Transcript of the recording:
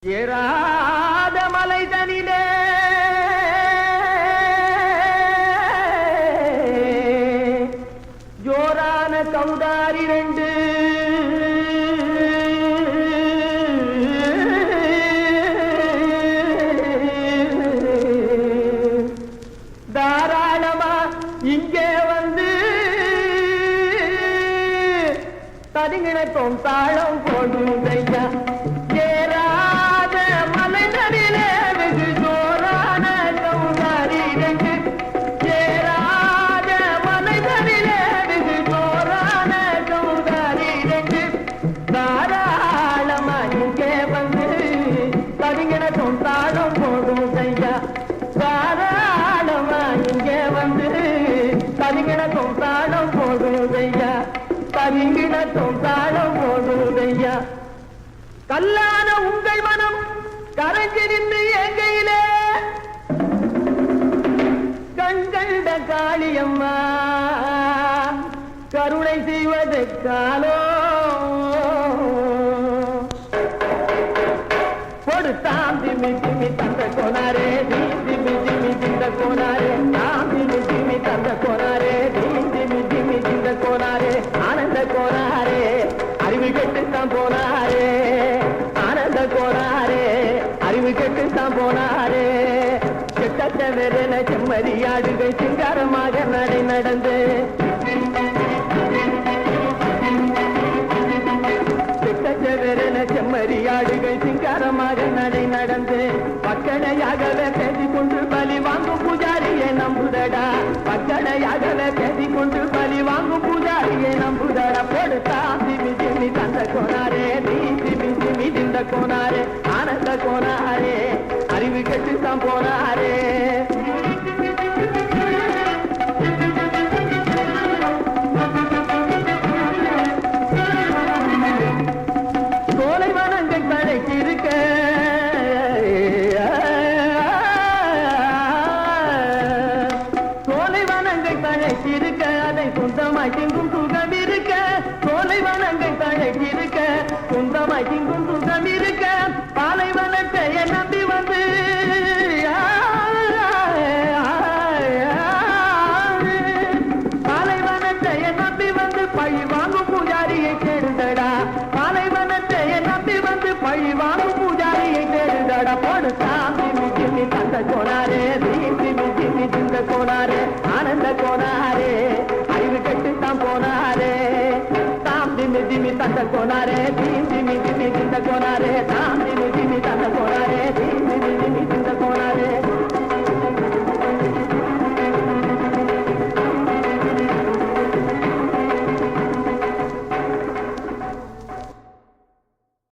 ஏறாத மலைதனிலே ஜோரான கௌதாரி ரெண்டு தாராளமா இங்கே வந்து தனிங்கிணத்தோம் தாளம் போடுதையா தாளம் போடும் ஐயா தாராளமா இங்கே வந்து தரிங்கிணத்தும் தாளம் போடும் ஐயா தரிங்கிணத்தும் தாளம் போடும் ஐயா கல்லான உங்கள் மனம் கரைஞ்சி நின்று எங்கையிலே கண்கண்ட காளியம்மா கருணை செய்வது காலோ தாம் திமி திமி தந்த கோனாரே திமி திமி திந்த கோனாரே தாம் திமி திமி தந்த கோனாரே திமி திமி திந்த கோனாரே ஆனந்த கோனாரே அறிவு கெட்டுத்தான் போனாரே ஆனந்த கோனாரே அறிவு கெட்டுத்தான் போனாரே கெட்ட வெறன செம்மறியாடுகள் சிங்காரமாக நடை நடந்து செம்மறியாடுகள் சிங்காரமாக நடை நடந்து பக்கடையாகவே பேசிக்கொண்டு பலி வாங்கும் பூஜாரியை நம்புதடா பக்கடையாகவே பேசிக்கொண்டு பலி வாங்கும் பூஜாரியை நம்புதடா போடுத்தா திமி திமி தந்த கோனாரே திமி திமி திந்த கோனாரே ஆனந்த கோனாரே அறிவு கெட்டுத்தான் போனாரே இருக்க அதை சொந்தமாய் திங்கும் சுகம் இருக்க சோலைவனங்கள் தழைக்கிருக்க சொந்தமாய் திங்கும் சுகம் இருக்க பாலைவனத்தை நம்பி வந்து பாலைவனத்தை நம்பி வந்து பழி வாங்கும் பூஜாரியை கேடுதடா பாலைவனத்தை நம்பி வந்து பழி வாங்கும் பூஜாரியை கேடுதடா போடுத்தா திமி திமி தந்த கோனாரே திமி திமி திந்த கோனாரே ஆனந்த கோனாரே அறிவு கெட்டுத்தான் போனாரே தாம் திமி திமி தந்த கோனாரே திமி திமி திந்த கோனாரே தாம்